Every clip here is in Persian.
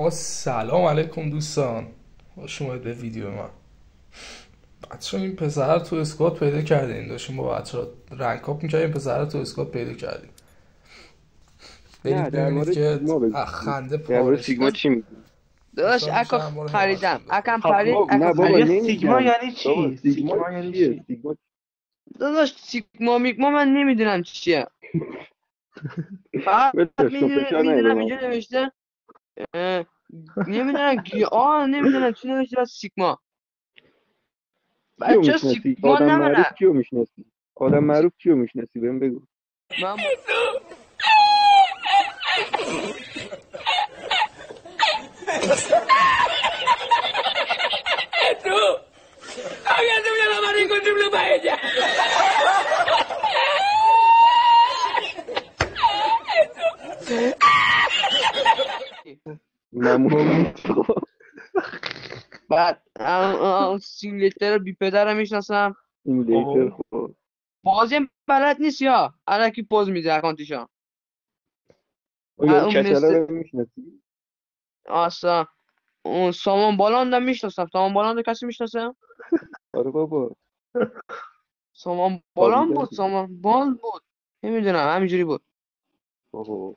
سلام علیکم دوستان، خوش اومدید به ویدیو من. بچه این پسر رو تو اسکات پیدا کردیم، داشتیم با بچه ها رنگ کاپ میکردیم. این پسر رو تو اسکات پیدا کردیم. نه برید ببینید درباره که سیگما بگو. خنده درباره پارش. سیگما چی میگی؟ داداش دوستان میشه اکا همراه همت خریدم، کنید اکم بخورید. پرید خب اکا نه بابا خرید. یه سیگما نمیگم. یعنی بابا چی؟ سیگما سیگما یعنی چیه؟ چی؟ سیگما داداش سیگما میگما من نمیدونم چیه. فقط ولش کن، فشار نیار به میدونم من. اینجا نوشته اه، نمیدونم نمیدونم چی نوشته از سیگما. کیو بچه میشناسی؟ سیگما آدم نه معروف منم. کیو میشناسی؟ آدم معروف کیو میشناسی؟ بهم بگو. من Hágase una mamá con triple paella. ممنون. بعد سینگلتر بی پدرم میشناسم. این لیتر خب خب. بازی هم بلد نیست یا الکی پوز میده اکانتشان. آیا بعد اون اون کچله مثل رو میشناسی؟ اصلا اون سامان بالاندم میشناسم. سامان بالاند کسی میشناسه؟ آره بابا. سامان بالان خوابیده بود، بود. سامان بال بود. نمیدونم همینجوری بود. بابا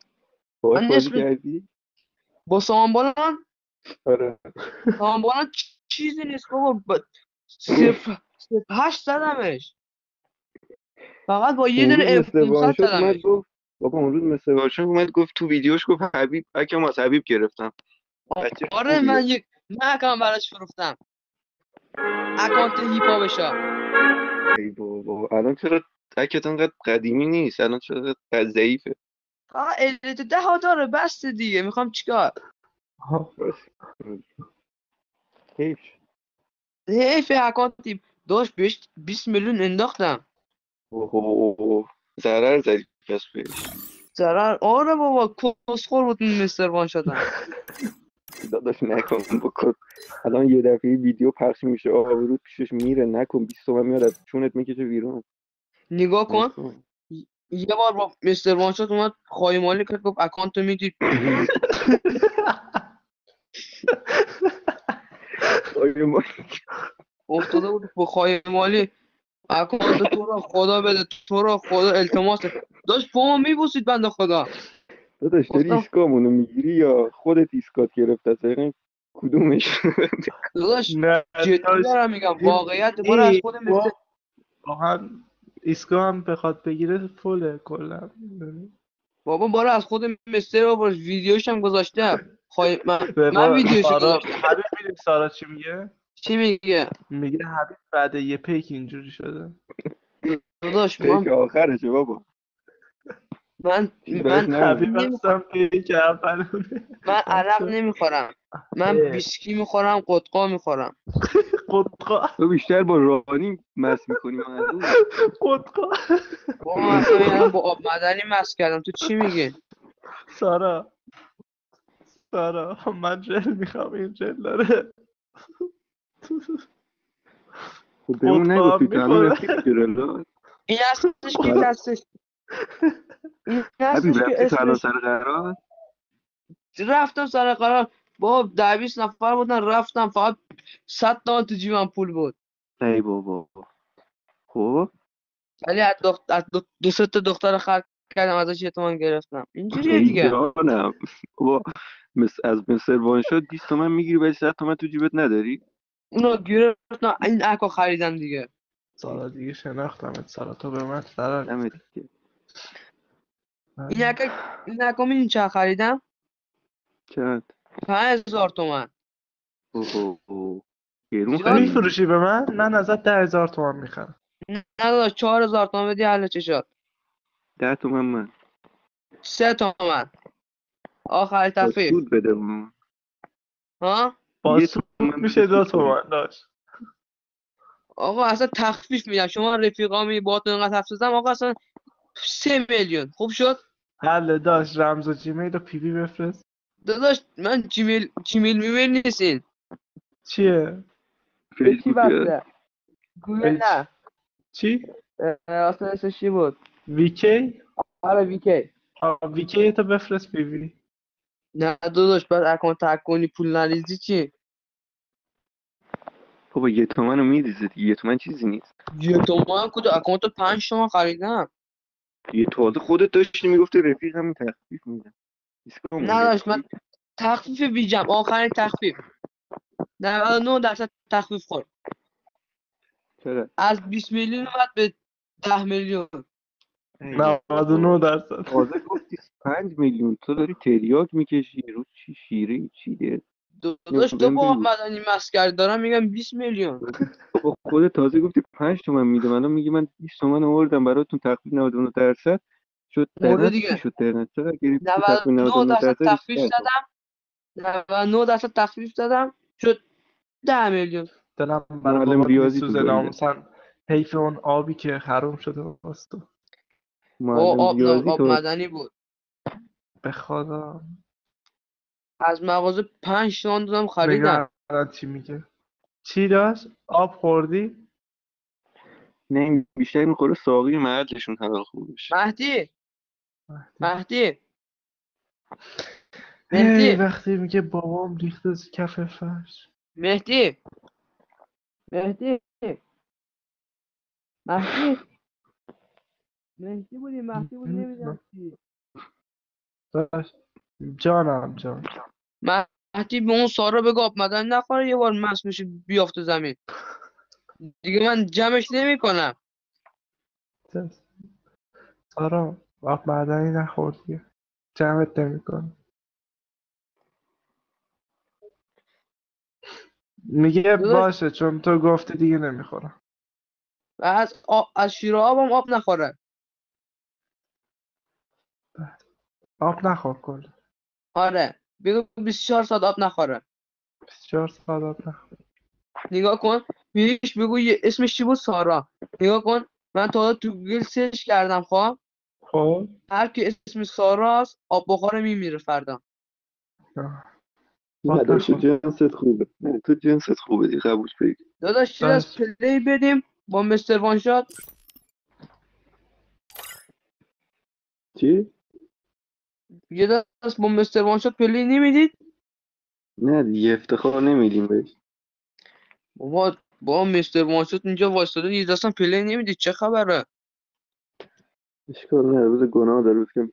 باهاش من بازی نصف کردی؟ با سامان بالان. آره. سامان بالان چیزی نیست بابا. صرف 8 زدمش. فقط با یه اون دونه روز ام مثل 500 وانشات اومد زدمش. گفت. بابا اون روز مثل وانشات اومد گفت تو ویدیوش گفت حبیب اکم از حبیب گرفتم. بچه آره خوبیه. من اکانت براش فروختم. اکانت هیپا بشا. ای بابا الان چرا تکت انقدر قدیمی نیست؟ الان چرا قد ضعیفه؟ فقط الیت 10 ها داره بس دیگه. میخوام چیکار؟ بس. حیف شد. حیف اکانت داشت بهش 20 میلیون انداختم. اوه ضرر زدی پس بهش. ضرر آره بابا. کسخور بود این مستر وان شدم. داداش نکن بکن. الان یه دفعه ویدیو پخش میشه آبروت پیشش میره، نکن. 20 تومن میاد از چونت میکشه بیرون. نگاه کن. نکن. یه بار با مستر وانشات اومد خواهی مالی کرد گفت اکانت رو میدید. آره ما. افتاده بود با خواهی مالی اکانت تو رو خدا بده، تو رو خدا التماس. داشت پا میبوسید بنده خدا. داداش داری گفتم ایسکامونو میگیری یا خودت ایسکات گرفت از این کدومش؟ داداش نه جدی داشت دارم میگم این واقعیت برو از ای خود مستر. واقعا ایسکا هم بخواد بگیره فوله کلا. بابا برو از خود مستر رو باش ویدیوش هم گذاشته. من رفا ویدیوشو سارا گذاشتم. حبیب میدونی سارا چی میگه؟ چی میگه؟ میگه حبیب بعد یه پیک اینجوری شده. داداش پیک آخرشه بابا. من چیز براش حبیب نیومده. هستم پیک اولونه. من عرق بچه نمیخورم. من ویسکی میخورم، قطقا میخورم. قطقا تو بیشتر با رانی مس میکنی معلومه. قطقا. بابا من همین الان با آب معدنی مست کردم. تو چی میگی؟ سارا من جل میخوام، این جل داره خب بهمون قطقا هم نگفتی تو الان میخوره. رفتی تو جلاد. این هستش که حالا دستش. این حبیب هستش که رفتی تو الان اسمش. سر قرار. رفتم سر قرار. بابا 10 20 نفر بودن رفتم. فقط 100 تومن تو جیبم پول بود. ای بابا. خب ولی از دو سه تا دختر خرج کردم ازش 1 تومن گرفتم. اینجوریه ای دیگه. جانم. بابا از مستر وانشات 20 تومن میگیری ولی 100 تومن تو جیبت نداری. اونا گرفتن این اکو خریدن دیگه. سارا دیگه شناختمت سارا، تو به من ضرر دمت گرم. این اکو میدین چه خریدم؟ چند؟ 5000 تومن. اوه گرون زیاد خریدی. میفروشی به من؟ من ازت 10,000 تومان میخرم. نداشت. 4000 تومن بدی حل چه شد. 10 تومن من. 3 تومن آخر با تخفیف. سود بده من. ها با یه سود تومن بده میشه سود کنیم. 2 تومن داشت. آقا اصلا تخفیف میدم. شما رفیقامی باهاتون اینقدر حرف زدم آقا اصلا 3 میلیون خوب شد. حل داشت رمز و جیمیل و پی بی بفرست. داداش من جیمیل میمیل نیستین. چیه؟ به چی فیسبوکه. بسته؟ گوگل ایچ نه. چی؟ اصلا اسمش چی بود؟ ویکی؟ آره ویکی. ویکی تو بفرست پی وی. نه داداش بعد اکانت هک کنی پول نریزی چی؟ بابا 1 تومن رو میریزه دیگه، 1 تومن چیزی نیست. 1 تومن کجا؟ اکانت 5 تومن خریدم. یه تازه خودت داشتی میگفتی رفیق همین تخفیف میدم. نه داداش من تخفیف ویژم، آخرین تخفیف 99% تخفیف خورد. چرا؟ از 20 میلیون اومد به 10 میلیون. 99%. تازه گفتی 5 میلیون، تو داری تریاک میکشی رو چی شیره چیه؟ داداش تو با مدنی مسکر دارم میگم 20 میلیون. بابا خودت تازه گفتی 5 تومن میدم، الان میگی من 20 تومن آوردم براتون تخفیف 99% شد. مورد درنت دیگه چی شد؟ درنت چقدر گرفتی تو تخفیف 99% 99% تخفیف زدم. 99% تخفیف زدم شد 10 میلیون. دلم برای معلم بابات ریاضی میسوزه تو گاییدم. ناموسن. حیف اون آبی که حروم شده واسه تو. معلم ریاضی آب تو. مدنی بود. به خدا از مغازه 5 تومن دادم خریدم. بگم الان چی میگه. چی داشت؟ آب خوردی؟ نه این بیشتر میخوره ساقی محلشون حلال خوب بشه. مهدی هی وقتی میگه بابام ریخته کف فرش. مهدی بودی نمیدونم چی. جان مهدی به اون سارا بگو آب مدنی نخوره یه بار مست میشه بیافته زمین دیگه من جمعش نمی کنم. سارا آب معدنی نخوردی جمعت نمی‌کنه. میگه باشه چون تو گفتی دیگه نمیخورم. از شیر آبم آب نخوره. آب نخور کل. آره بگو 24 ساعت آب نخوره. 24 ساعت آب نخور. نگاه کن میش بگو اسمش چی بود؟ سارا. نگاه کن من تا تو گوگل سرچ کردم. خب هر کی اسم ساراست آب بخوره میمیره فردا. نه داشت جنست خوبه. نه تو جنست خوبه دیگه قبول بگیر. داداش چرا از پلی بدیم با مستر وان شات؟ چی؟ یه دست با مستر وان شات پلی نمیدید؟ نه دیگه افتخار نمیدیم بهش. با مستر وان شات اینجا وایساده یه دست پلی نمیدید چه خبره؟ اشکال نه روز گناه داره که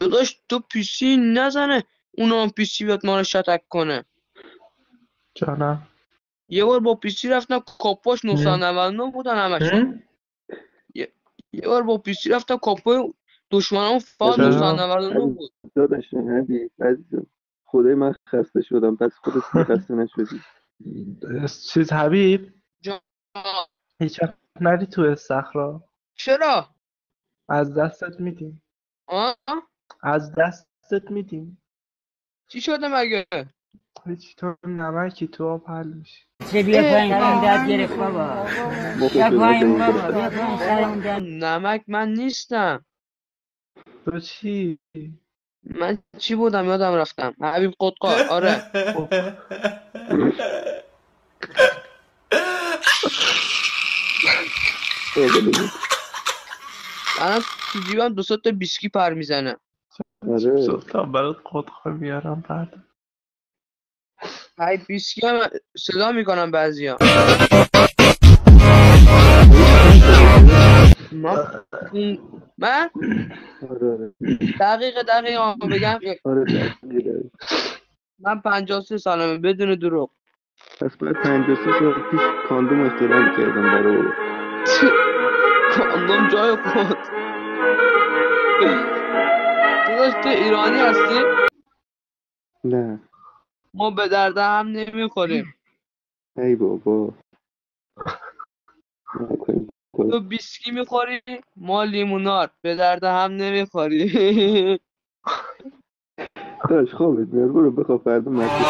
داداش تو پیسی نزنه اونا هم پیسی بیاد ما رو شتک کنه. جانم یه بار با پیسی رفتم کاپاش 999 بودن همشون. یه بار با پیسی رفتم کاپای دشمنام فقط 999 بود. داداش ندی عزیزم خدای من خسته شدم پس خودت خسته نشدی. چیز حبیب جان هیچ وقت نری تو استخرا. چرا؟ از دستت میدیم. از دستت میدیم. چی شده مگه؟ هیچ تو نمکی تو آب حل میشی. چه بیا پایین سرمون درد گرفت بابا. بیا پایین بابا بیا پایین سرمون درد. نمک من نیستم. تو چی؟ من چی بودم یادم رفتم. حبیب قدقار. آره الان تو جیبم 2 تا بیسکی پر میزنه. سلطان برات قدقار میارم بعد. های بیسکی هم صدا میکنم بعضیا. من دقیقه بگم من 53 سالمه بدون دروغ. پس باید 53 سال پیش کاندوم اختراع می‌کردم برای کاندوم جای خود. تو ایرانی هستی؟ نه ما به درد هم نمیخوریم. ای بابا تو بیسکی میخوری ما لیموناد به درد هم نمیخوری. داش خوابت میاد برو بخواب فردا مکتب.